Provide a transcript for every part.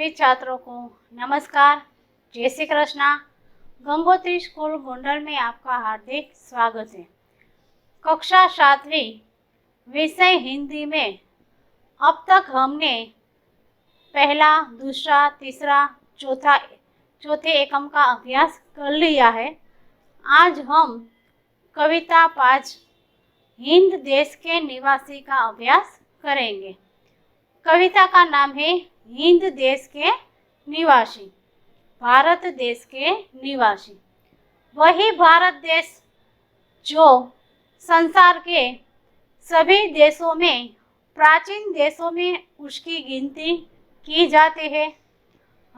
सभी छात्रों को नमस्कार। जय श्री कृष्णा। गंगोत्री स्कूल गोंडल में आपका हार्दिक स्वागत है। कक्षा 7वीं विषय हिंदी में अब तक हमने पहला, दूसरा, तीसरा, चौथे एकम का अभ्यास कर लिया है। आज हम कविता 5 हिंद देश के निवासी का अभ्यास करेंगे। कविता का नाम है हिंद देश के निवासी, भारत देश के निवासी। वही भारत देश जो संसार के सभी देशों में, प्राचीन देशों में उसकी गिनती की जाती है।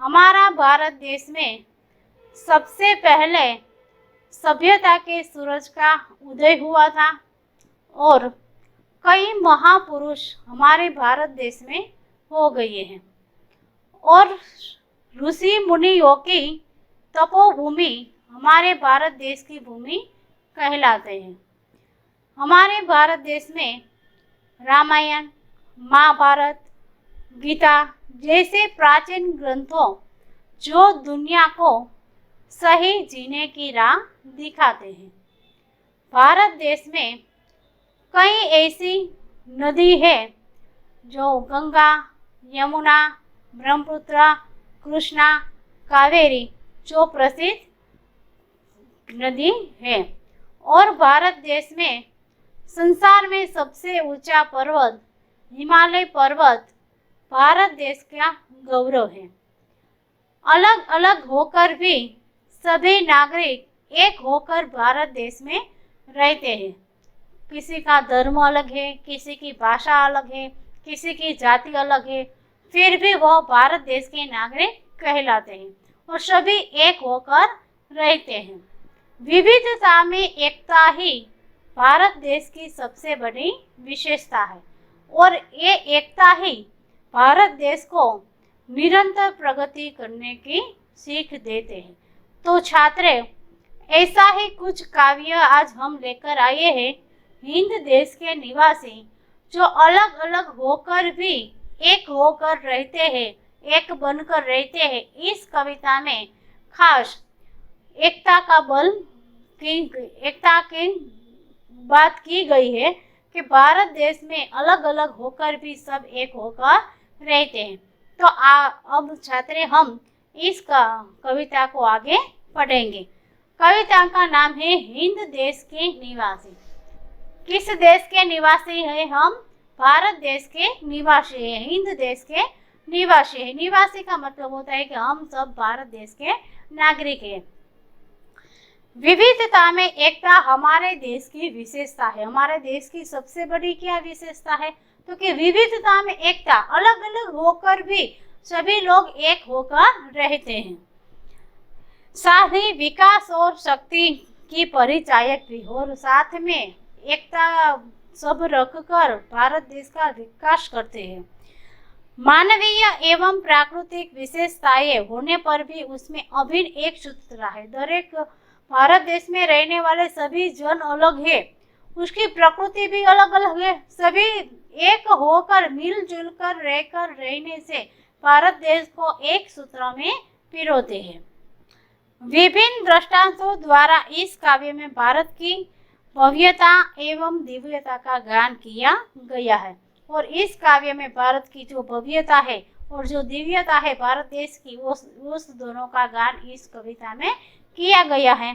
हमारा भारत देश में सबसे पहले सभ्यता के सूरज का उदय हुआ था और कई महापुरुष हमारे भारत देश में हो गए हैं और ऋषि मुनियों की तपोभूमि हमारे भारत देश की भूमि कहलाते हैं। हमारे भारत देश में रामायण, महाभारत, गीता जैसे प्राचीन ग्रंथों जो दुनिया को सही जीने की राह दिखाते हैं। भारत देश में कई ऐसी नदी है जो गंगा, यमुना, ब्रह्मपुत्र, कृष्णा, कावेरी जो प्रसिद्ध नदी है। और भारत देश में संसार में सबसे ऊंचा पर्वत हिमालय पर्वत भारत देश का गौरव है। अलग अलग होकर भी सभी नागरिक एक होकर भारत देश में रहते हैं। किसी का धर्म अलग है, किसी की भाषा अलग है, किसी की जाति अलग है, फिर भी वह भारत देश के नागरिक कहलाते हैं और सभी एक होकर रहते हैं। विविधता में एकता ही भारत देश की सबसे बड़ी विशेषता है और ये एकता ही भारत देश को निरंतर प्रगति करने की सीख देते हैं। तो छात्र, ऐसा ही कुछ काव्य आज हम लेकर आए हैं। हिंद देश के निवासी जो अलग अलग होकर भी एक होकर रहते हैं, एक बनकर रहते हैं। इस कविता में खास एकता की बात की गई है कि भारत देश में अलग अलग होकर भी सब एक होकर रहते हैं। तो अब छात्र हम इस कविता को आगे पढ़ेंगे। कविता का नाम है हिंद देश के निवासी। किस देश के निवासी हैं हम? भारत देश के निवासी हैं, हिंद देश के निवासी हैं। निवासी का मतलब होता है कि हम सब भारत देश के नागरिक हैं। विविधता में एकता हमारे देश की विशेषता है। हमारे देश की सबसे बड़ी क्या विशेषता है? तो कि विविधता में एकता, अलग अलग होकर भी सभी लोग एक होकर रहते हैं। साथ ही विकास और शक्ति की परिचायक भी, और साथ में एकता सब रखकर भारत देश का विकास करते हैं। मानवीय एवं प्राकृतिक विशेषताएं होने पर भी उसमें अभिन्न एक सूत्र है। दरेक भारत देश में रहने वाले सभी जन अलग है, उसकी प्रकृति भी अलग अलग है। सभी एक होकर मिलजुल कर रहकर रहने से भारत देश को एक सूत्र में पिरोते हैं। विभिन्न दृष्टांतों द्वारा इस काव्य में भारत की भव्यता एवं दिव्यता का गान किया गया है और इस काव्य में भारत की जो भव्यता है और जो दिव्यता है भारत देश की, उस दोनों का गान इस कविता में किया गया है।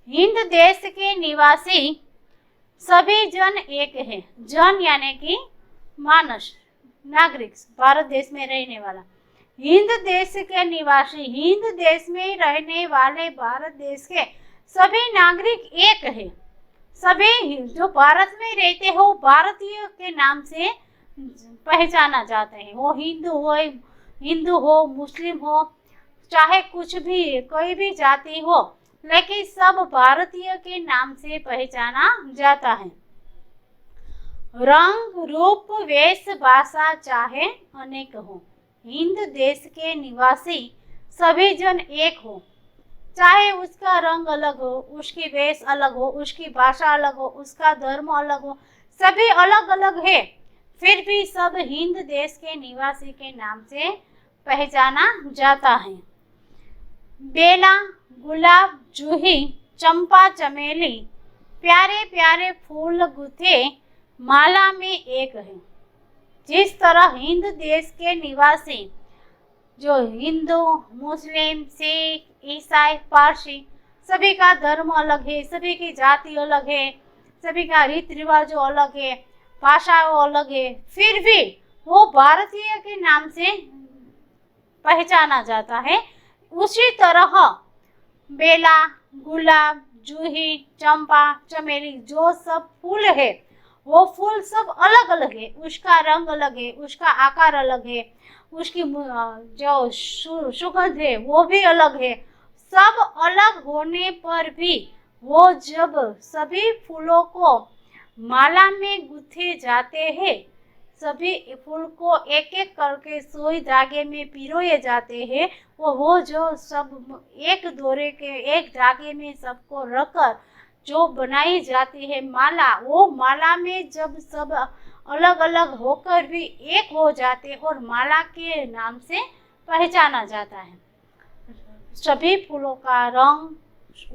हिंद देश के निवासी सभी जन एक है। जन यानी कि मानस, नागरिक, भारत देश में रहने वाला। हिंद देश के निवासी, हिंद देश में रहने वाले भारत देश के सभी नागरिक एक है। सभी जो भारत में रहते हैं वो भारतीय के नाम से पहचाना जाते हैं। वो हिंदू हो, मुस्लिम हो, चाहे कुछ भी, कोई भी जाति हो, लेकिन सब भारतीय के नाम से पहचाना जाता है। रंग, रूप, वेश, भाषा चाहे अनेक हो, हिंद देश के निवासी सभी जन एक हो। चाहे उसका रंग अलग हो, उसकी वेश अलग हो, उसकी भाषा अलग हो, उसका धर्म अलग हो, सभी अलग अलग है, फिर भी सब हिंद देश के निवासी के नाम से पहचाना जाता है। बेला, गुलाब, जूही, चंपा, चमेली प्यारे प्यारे फूल गुथे माला में एक है। जिस तरह हिंद देश के निवासी जो हिंदू, मुस्लिम, सिख, ईसाई, पारसी सभी का धर्म अलग है, सभी की जाति अलग है, सभी का रीति रिवाज अलग है, भाषाओं अलग है, फिर भी वो भारतीय के नाम से पहचाना जाता है। उसी तरह बेला, गुलाब, जूही, चंपा, चमेली जो सब फूल है वो फूल सब अलग अलग है, उसका रंग अलग है, उसका आकार अलग है, उसकी जो सुगंध है वो भी अलग है। सब अलग होने पर भी वो जब सभी फूलों को माला में गुथे जाते हैं, सभी फूल को एक एक करके सुई धागे में पिरोए जाते हैं, वो जो सब एक दोरे के एक धागे में सबको रखकर जो बनाई जाती है माला, वो माला में जब सब अलग अलग होकर भी एक हो जाते और माला के नाम से पहचाना जाता है। सभी फूलों का रंग,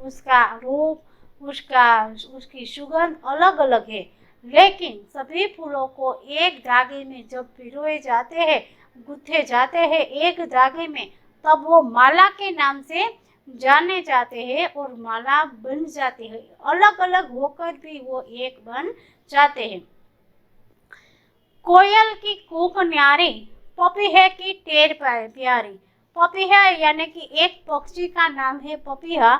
उसका रूप, उसकी सुगंध अलग अलग है, लेकिन सभी फूलों को एक धागे में जब पिरोए जाते हैं, गुथे जाते हैं एक धागे में, तब वो माला के नाम से जाने जाते हैं और माला बन जाती है। अलग अलग होकर भी वो एक बन जाते हैं। कोयल की कूक न्यारी, पपीहे की टेर प्यारी। पपीहा यानी कि एक पक्षी का नाम है पपीहा।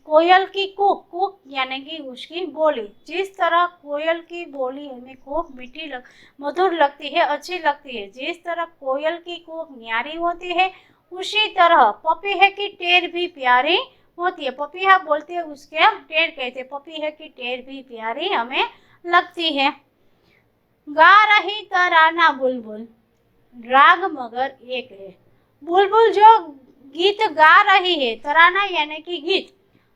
कोयल की कूक, कूक यानी कि उसकी बोली। जिस तरह कोयल की बोली हमें खूब मीठी मधुर लगती है, अच्छी लगती है, जिस तरह कोयल की कूक न्यारी होती है, उसी तरह पपीहे की टेर भी प्यारी होती है। पपीहा बोलते हैं, उसके टेर कहते हैं। पपीहे की टेर भी प्यारी हमें लगती है। गा रही तराना बुलबुल, राग मगर एक है। बुलबुल जो गीत गा रही है, तराना यानी कि गीत,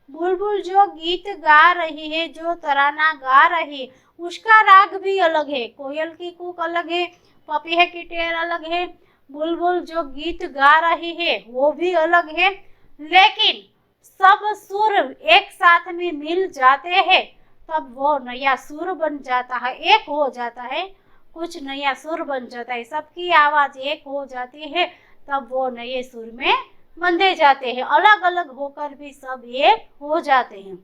बुलबुल जो गीत गा रही है, जो तराना गा रही है, उसका राग भी अलग है। कोयल की कूक अलग है, पपीहे की टेर अलग है, बुलबुल जो गीत गा रही है वो भी अलग है, लेकिन सब सुर एक साथ में मिल जाते हैं तब वो नया सुर बन जाता है, एक हो जाता है, कुछ नया सुर बन जाता है। सबकी आवाज एक हो जाती है तब वो नए सुर में बंधे जाते हैं। अलग अलग होकर भी सब एक हो जाते हैं।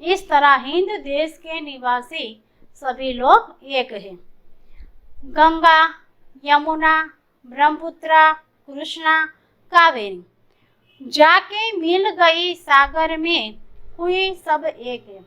इस तरह हिंद देश के निवासी सभी लोग एक हैं। गंगा, यमुना, ब्रह्मपुत्र, कृष्णा, कावेरी जाके मिल गई सागर में, हुई सब एक है।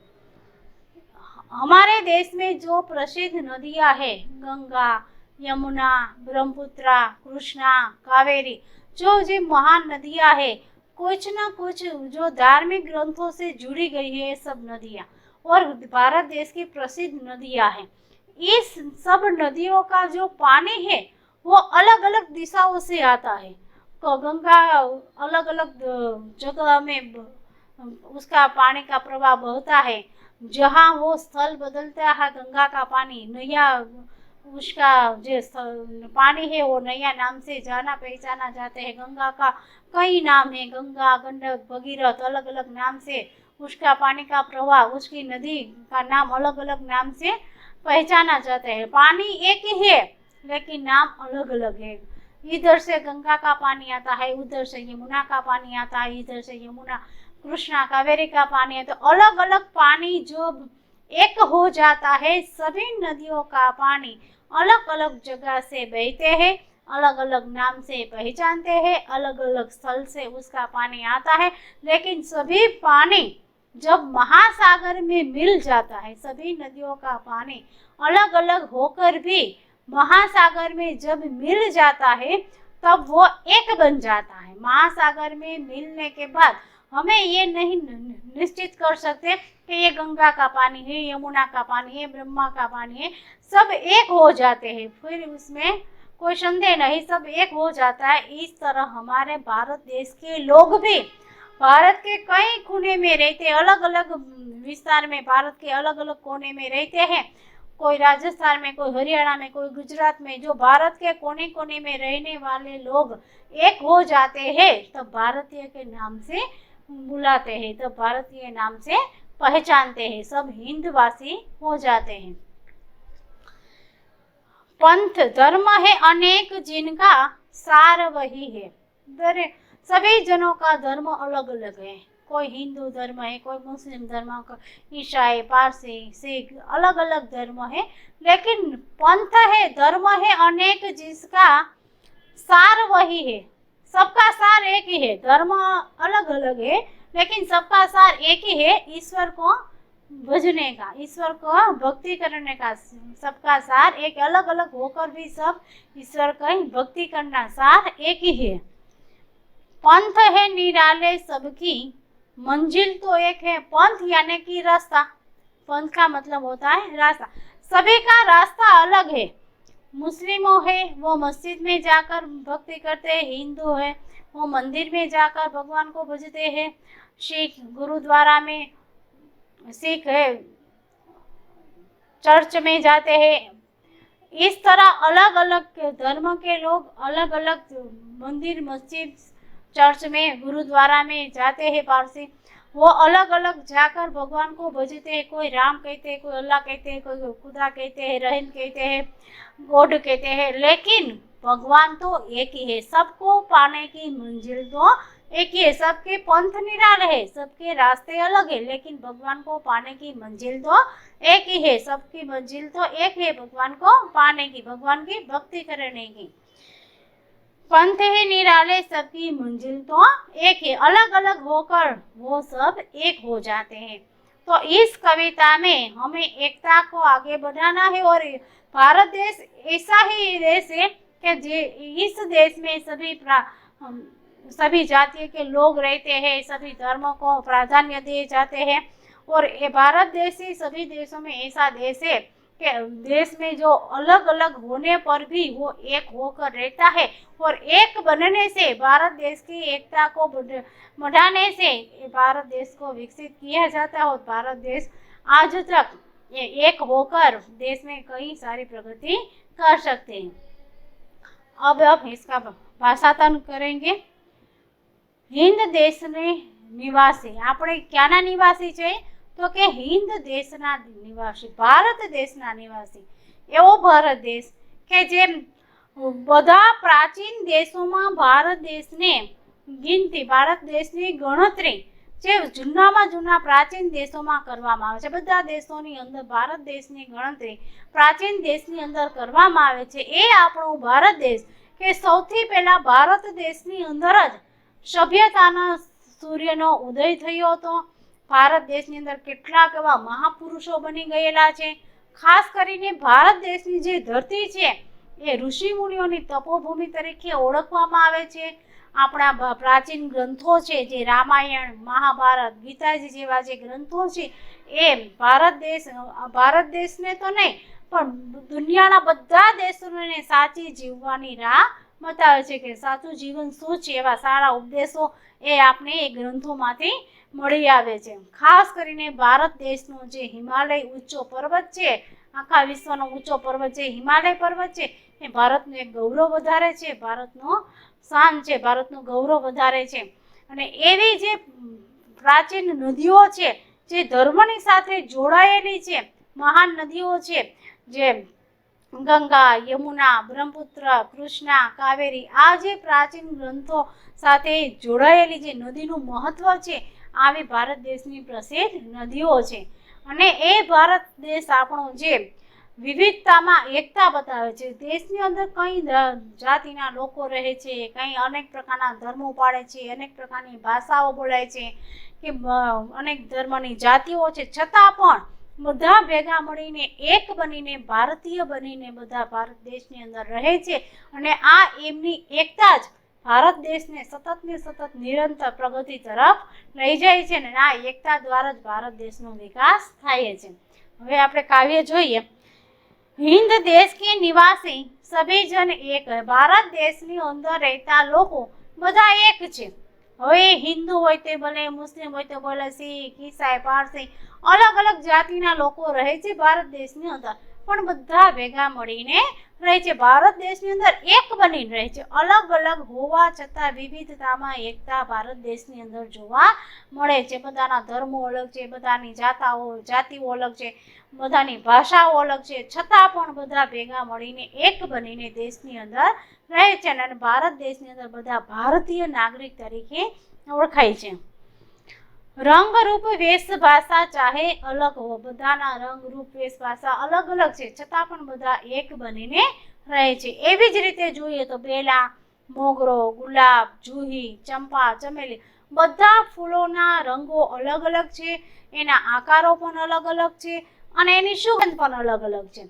हमारे देश में जो प्रसिद्ध नदियां हैं, गंगा, यमुना, ब्रह्मपुत्र, कृष्णा, कावेरी, जो महान नदियां हैं, कुछ न कुछ जो धार्मिक ग्रंथों से जुड़ी गई है सब नदियां, और भारत देश की प्रसिद्ध नदियां हैं। इस सब नदियों का जो पानी है वो अलग अलग दिशाओं से आता है। तो गंगा अलग अलग जगह में उसका पानी का प्रवाह बहता है। जहाँ वो स्थल बदलता है, गंगा का पानी नया, उसका जो पानी है वो नया नाम से जाना पहचाना जाते हैं। गंगा का कई नाम है, गंगा, गंडक, भगीरथ, अलग अलग नाम से उसका पानी का प्रवाह, उसकी नदी का नाम अलग अलग नाम से पहचाना जाता है। पानी एक ही है लेकिन नाम अलग अलग है। इधर से गंगा का पानी आता है, उधर से यमुना का पानी आता है, इधर से यमुना, कृष्णा, कावेरी का पानी है। तो अलग अलग पानी जो एक हो जाता है, सभी नदियों का पानी अलग अलग जगह से बहते हैं, अलग अलग नाम से पहचानते हैं, अलग अलग स्थल से उसका पानी आता है, लेकिन सभी पानी जब महासागर में मिल जाता है, सभी नदियों का पानी अलग अलग होकर भी महासागर में जब मिल जाता है तब वो एक बन जाता है। महासागर में मिलने के बाद हमें ये नहीं निश्चित कर सकते कि ये गंगा का पानी है, यमुना का पानी है, ब्रह्मा का पानी है, सब एक हो जाते हैं, फिर उसमें कोई संदेह नहीं, सब एक हो जाता है। इस तरह हमारे भारत देश के लोग भी भारत के कई कोने में रहते, अलग अलग विस्तार में भारत के अलग अलग कोने में रहते हैं। कोई राजस्थान में, कोई हरियाणा में, कोई गुजरात में, जो भारत के कोने कोने में रहने वाले लोग एक हो जाते हैं तब भारतीय के नाम से बुलाते हैं, तब भारतीय नाम से पहचानते हैं, सब हिंदवासी हो जाते हैं। पंथ धर्म है अनेक जिनका सार वही है। सभी जनों का धर्म अलग अलग है, कोई हिंदू धर्म है, कोई मुस्लिम धर्म, ईसाई, पारसी, सिख, अलग अलग धर्म है, लेकिन पंथ है, धर्म है अनेक जिसका सार वही है। सबका सार एक ही है, धर्म अलग अलग है लेकिन सबका सार एक ही है, ईश्वर को भजने का, ईश्वर को भक्ति करने का। सबका सार एक, अलग अलग होकर भी सब ईश्वर का भक्ति करना, सार एक ही है। पंथ है निराले सबकी मंजिल तो एक है। पंथ यानी कि रास्ता, पंथ का मतलब होता है रास्ता, सभी का रास्ता अलग है। मुस्लिमों है वो मस्जिद में जाकर भक्ति करते हैं, हिंदू है वो मंदिर में जाकर भगवान को भजते हैं, सिख गुरुद्वारा में, सिख है चर्च में जाते हैं। इस तरह अलग अलग धर्म के लोग अलग अलग मंदिर, मस्जिद, चर्च में, गुरुद्वारा में जाते हैं। पारसी वो अलग अलग जाकर भगवान को भजते हैं, कोई राम कहते हैं, कोई अल्लाह कहते हैं, कोई खुदा कहते हैं, रहम कहते हैं, गॉड कहते हैं, लेकिन भगवान तो एक ही है। सबको पाने की मंजिल तो एक ही है, सबके पंथ निराले है, सबके रास्ते अलग है, लेकिन भगवान को पाने की मंजिल तो एक ही है। सबकी मंजिल तो एक है, भगवान को पाने की, भगवान की भक्ति करने की। पंथ है निराले सबकी मंजिल तो एक है, अलग अलग होकर वो सब एक हो जाते हैं। तो इस कविता में हमें एकता को आगे बढ़ाना है, और भारत देश ऐसा ही देश है कि इस देश में सभी जाति के लोग रहते हैं, सभी धर्मों को प्राधान्य दिए जाते हैं, और ये भारत देश ही सभी देशों में ऐसा देश है कि देश में जो अलग अलग होने पर भी वो एक होकर रहता है, और एक बनने से, भारत देश की एकता को बढ़ाने से भारत देश को विकसित किया जाता है, और भारत देश आज तक एक होकर देश में कई सारी प्रगति कर सकते हैं। अब इसका भाषांतर करेंगे। हिंद देश ने निवासी, આપણે ક્યાંના નિવાસી છે તો કે હિન્દ દેશના નિવાસી, ભારત દેશના નિવાસી, એવો ભારત દેશ કે જે બધા પ્રાચીન દેશોમાં ભારત દેશને ગિનતી, ભારત દેશની ગણતરી જે જૂનામાં જૂના પ્રાચીન દેશોમાં કરવામાં આવે છે, બધા દેશોની અંદર ભારત દેશની ગણતરી પ્રાચીન દેશની અંદર કરવામાં આવે છે। એ આપણો ભારત દેશ કે સૌથી પહેલા ભારત દેશની અંદર જ સભ્યતાના સૂર્યનો ઉદય થયો હતો। ભારત દેશની અંદર કેટલાક એવા મહાપુરુષો બની ગયેલા છે। ખાસ કરીને ભારત દેશની જે ધરતી છે એ ઋષિ મુનિઓની તપોભૂમિ તરીકે ઓળખવામાં આવે છે। આપણા પ્રાચીન ગ્રંથો છે, જે રામાયણ, મહાભારત, ગીતાજી જેવા જે ગ્રંથો છે એ ભારત દેશને તો નહીં પણ દુનિયાના બધા દેશોને સાચી જીવવાની રાહ બતાવે છે કે સાચું જીવન શું છે, એવા સારા ઉપદેશો એ આપણે એ ગ્રંથોમાંથી મળી આવે છે। ખાસ કરીને ભારત દેશનો જે હિમાલય ઊંચો પર્વત છે, આખા વિશ્વનો ઊંચો પર્વત જે હિમાલય પર્વત છે એ ભારતનું એક ગૌરવ વધારે છે, ભારતનો શાન છે, ભારતનું ગૌરવ વધારે છે। અને એવી જે પ્રાચીન નદીઓ છે જે ધર્મની સાથે જોડાયેલી છે, મહાન નદીઓ છે, જે ગંગા, યમુના, બ્રહ્મપુત્ર, કૃષ્ણા, કાવેરી, આ જે પ્રાચીન ગ્રંથો સાથે જોડાયેલી જે નદીનું મહત્વ છે, આવી ભારત દેશની પ્રસિદ્ધ નદીઓ છે। અને એ ભારત દેશ આપણો જે વિવિધતામાં એકતા બતાવે છે। દેશની અંદર કઈ જાતિના લોકો રહે છે, કઈ અનેક પ્રકારના ધર્મો પાળે છે, અનેક પ્રકારની ભાષાઓ બોલાય છે, કે અનેક ધર્મની જાતિઓ છે, છતાં પણ બધા ભેગા મળીને એક બનીને ભારતીય બનીને બધા ભારત દેશની અંદર રહે છે। અને આ એમની એકતા જ ભારત દેશને સતત ને સતત નિરંતર પ્રગતિ તરફ લઈ જાય છે, અને આ એકતા દ્વારા જ ભારત દેશનો વિકાસ થાય છે। હવે આપણે કાવ્ય જોઈએ। हिंद देश के निवासी सभी जन एक है। भारत देश ની અંદર રહેતા લોકો બધા એક છે। હવે હિન્દુ હોય તે ભલે, મુસ્લિમ હોય તો ભલે, શીખ, ઈસાઈ, પારસી, અલગ અલગ જાતિના લોકો રહે છે ભારત દેશની અંદર, પણ બધા ભેગા મળીને રહે છે। ભારત દેશની અંદર એક બનીને રહે છે। અલગ અલગ હોવા છતાં વિવિધતામાં એકતા ભારત દેશની અંદર જોવા મળે છે। બધાના ધર્મો અલગ છે, બધાની જાતિઓ અલગ છે, બધાની ભાષાઓ અલગ છે, છતાં પણ બધા ભેગા મળીને એક બનીને દેશની અંદર રહે છે અને ભારત દેશની અંદર બધા ભારતીય નાગરિક તરીકે ઓળખાય છે। રંગ રૂપ વેશ ભાષા ચાહે અલગ હો, બધાના રંગ રૂપ વેશ ભાષા અલગ અલગ છે, છતાં પણ બધા એક બનીને રહે છે। એવી જ રીતે જોઈએ તો બેલા, મોગરો, ગુલાબ, જુહી, ચંપા, ચમેલી બધા ફૂલોના રંગો અલગ અલગ છે, એના આકારો પણ અલગ અલગ છે અને એની સુગંધ પણ અલગ અલગ છે।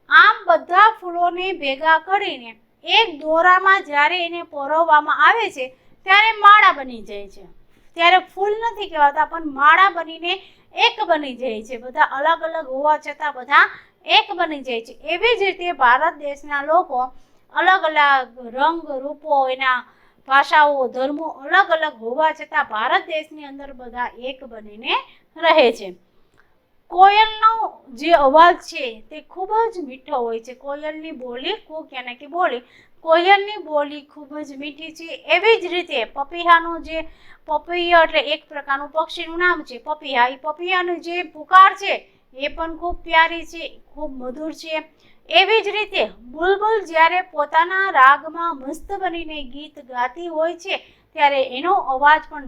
આમ બધા ફૂલોને ભેગા કરીને એક દોરામાં જ્યારે એને પરોવવામાં આવે છે ત્યારે માળા બની જાય છે। ત્યારે ફૂલ નથી કહેવાતા પણ માળા બનીને એક બની જાય છે। બધા અલગ અલગ હોવા છતાં બધા એક બની જાય છે। એવી જ રીતે ભારત દેશના લોકો અલગ અલગ રંગ રૂપો, એના ભાષાઓ, ધર્મો અલગ અલગ હોવા છતાં ભારત દેશની અંદર બધા એક બનીને રહે છે। કોયલનો જે અવાજ છે તે ખૂબ જ મીઠો હોય છે। કોયલની બોલી કૂક યાની કે બોલી, કોયલની બોલી ખૂબ જ મીઠી છે। એવી જ રીતે પપીહાનો જે પપૈયા એટલે એક પ્રકારનું પક્ષીનું નામ છે પપીહા, એ પપીહાનું જે પુકાર છે એ પણ ખૂબ પ્યારી છે, ખૂબ મધુર છે। એવી જ રીતે બુલબુલ જ્યારે પોતાના રાગમાં મસ્ત બનીને ગીત ગાતી હોય છે ત્યારે એનો અવાજ પણ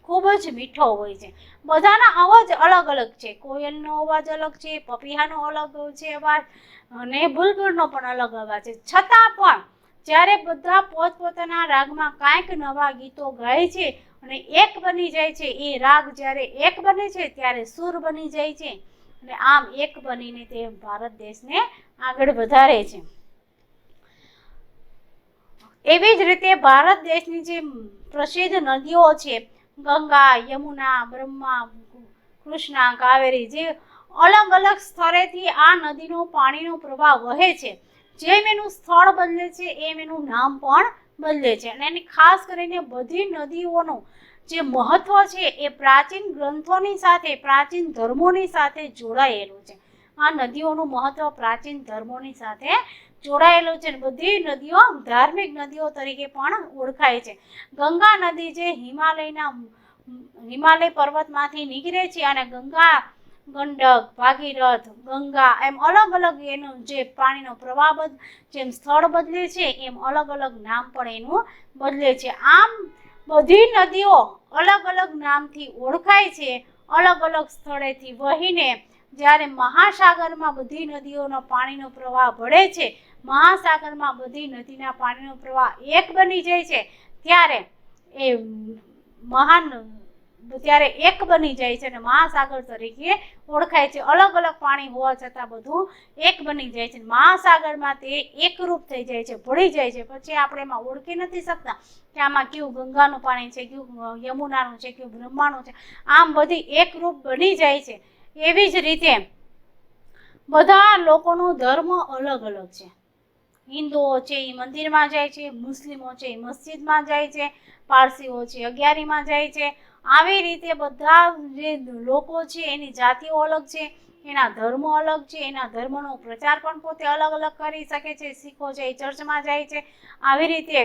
ખૂબ જ મીઠો હોય છે। બધાના અવાજ અલગ અલગ છે। કોયલનો અવાજ અલગ છે, પપીહાનો અલગ છે અવાજ અને બુલબુલનો પણ અલગ અવાજ છે, છતાં પણ જ્યારે બધા પોતપોતાના રાગમાં કાંઈક નવા ગીતો ગાય છે અને એક બની જાય છે, એ રાગ જ્યારે એક બને છે ત્યારે સુર બની જાય છે અને આમ એક બનીને તે ભારત દેશને આગળ વધારે છે। એવી જ રીતે ભારત દેશની જે પ્રસિદ્ધ નદીઓ છે ગંગા, યમુના, બ્રહ્મા, કૃષ્ણા, કાવેરી, જે અલગ અલગ સ્થળેથી આ નદીનો પાણીનો પ્રવાહ વહે છે। જેમ એનું સ્થળ બદલે છે એમ એનું નામ પણ બદલે છે અને એની ખાસ કરીને બધી નદીઓનું જે મહત્વ છે એ પ્રાચીન ગ્રંથોની સાથે, પ્રાચીન ધર્મોની સાથે જોડાયેલું છે। આ નદીઓનું મહત્વ પ્રાચીન ધર્મોની સાથે જોડાયેલું છે। બધી નદીઓ ધાર્મિક નદીઓ તરીકે પણ ઓળખાય છે। ગંગા નદી જે હિમાલય પર્વતમાંથી નીકળે છે અને ગંગા, ગંડક, ભાગીરથ, ગંગા એમ અલગ અલગ એનું જે પાણીનો પ્રવાહ જેમ સ્થળ બદલે છે એમ અલગ અલગ નામ પણ એનું બદલે છે। આમ બધી નદીઓ અલગ અલગ નામથી ઓળખાય છે, અલગ અલગ સ્થળેથી વહીને જ્યારે મહાસાગરમાં બધી નદીઓનો પાણીનો પ્રવાહ ભળે છે, મહાસાગરમાં બધી નદીના પાણીનો પ્રવાહ એક બની જાય છે ત્યારે એ ત્યારે એક બની જાય છે અને મહાસાગર તરીકે ઓળખાય છે। અલગ અલગ પાણી હોવા છતાં બધું એક બની જાય છે। મહાસાગરમાં તે એકરૂપ થઈ જાય છે, ભળી જાય છે, પછી આપણે એમાં ઓળખી નથી શકતા કે આમાં કયું ગંગાનું પાણી છે, કયું યમુનાનું છે, કયું બ્રહ્માનું છે, આમ બધી એકરૂપ બની જાય છે। એવી જ રીતે બધા લોકોનો ધર્મ અલગ અલગ છે। હિન્દુઓ છે એ મંદિરમાં જાય છે, મુસ્લિમો છે એ મસ્જિદમાં જાય છે, પારસીઓ છે 11મીમાં જાય છે। આવી રીતે બધા જે લોકો છે એની જાતિઓ અલગ છે, એના ધર્મો અલગ છે, એના ધર્મનો પ્રચાર પણ પોતે અલગ અલગ કરી શકે છે। શીખો છે એ ચર્ચમાં જાય છે। આવી રીતે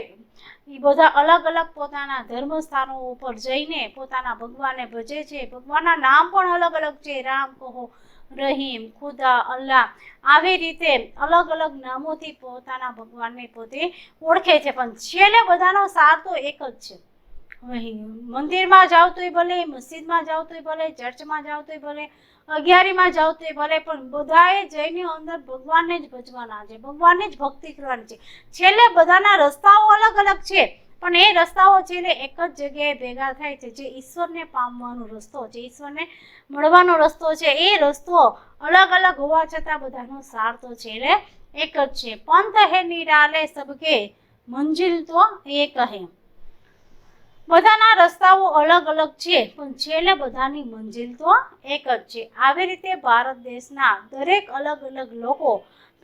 એ બધા અલગ અલગ પોતાના ધર્મ સ્થાનો ઉપર જઈને પોતાના ભગવાનને ભજે છે। ભગવાનના નામ પણ અલગ અલગ છે, રામ કહો, રહીમ, ખુદા, અલ્લાહ, આવી રીતે અલગ અલગ નામોથી પોતાના ભગવાનને પોતે ઓળખે છે, પણ છેલ્લે બધાનો સાર તો એક જ છે। મંદિરમાં જાવ તોય ભલે, મસ્જિદમાં જાવ તોય ભલે, ચર્ચમાં જાવ તોય ભલે, 11મીમાં જાવ તોય ભલે, પણ બધાએ જઈને અંદર ભગવાનને જ ભજવાના છે, ભગવાનની જ ભક્તિ કરવાની છે। છેલ્લે બધાના રસ્તાઓ અલગ અલગ છે પણ એ રસ્તાઓ છેલ્લે એક જ જગ્યાએ ભેગા થાય છે, જે ઈશ્વરને પામવાનો રસ્તો છે, ઈશ્વરને મળવાનો રસ્તો છે। એ રસ્તો અલગ અલગ હોવા છતાં બધાનો સાર તો છેલ્લે એક જ છે। પંથ હે નિરાલે સબકે, મંજિલ તો એક હે। બધાના રસ્તાઓ અલગ અલગ છે પણ છેલ્લે બધાની મંજિલ તો એક જ છે। આવી રીતે ભારત દેશના દરેક અલગ અલગ લોકો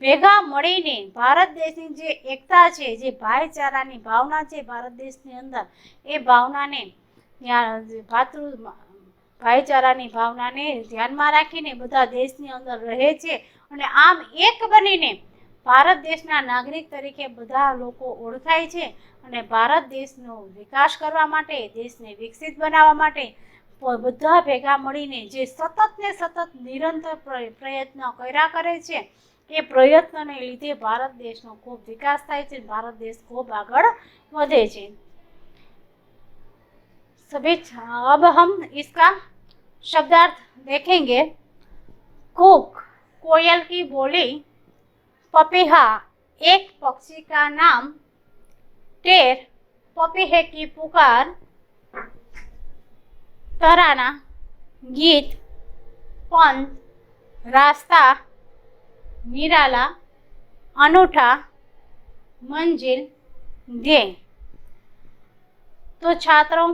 ભેગા મળીને ભારત દેશની જે એકતા છે, જે ભાઈચારાની ભાવના છે ભારત દેશની અંદર, એ ભાવનાને ભાઈચારાની ભાવનાને ધ્યાનમાં રાખીને બધા દેશની અંદર રહે છે અને આમ એક બનીને ભારત દેશના નાગરિક તરીકે બધા લોકો ઓળખાય છે અને ભારત દેશનો વિકાસ કરવા માટે, દેશને વિકસિત બનાવવા માટે બધા ભેગા મળીને જે સતત ને સતત નિરંતર પ્રયત્ન કર્યા કરે છે, એ પ્રયત્નને લીધે ભારત દેશનો ખૂબ વિકાસ થાય છે, ભારત દેश ખૂબ આગળ વધે છે। सभी अब हम इसका शब्दार्थ देखेंगे। कूक कोयल की बोली, पपीहा एक पक्षी का नाम, टेर पपीहे की पुकार, तराना गीत, पंथ रास्ता, निराला अनूठा, मंजिल ध्येय। तो छात्रों,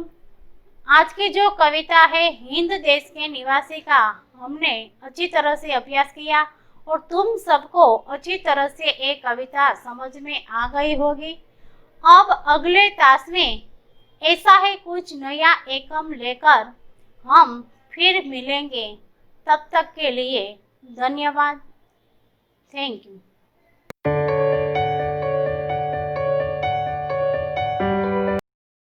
आज की जो कविता है हिंद देश के निवासी का, हमने अच्छी तरह से अभ्यास किया और तुम सबको अच्छी तरह से एक कविता समझ में आ गई होगी। अब अगले तास में ऐसा ही कुछ नया एकम लेकर हम फिर मिलेंगे। तब तक के लिए धन्यवाद। Thank you.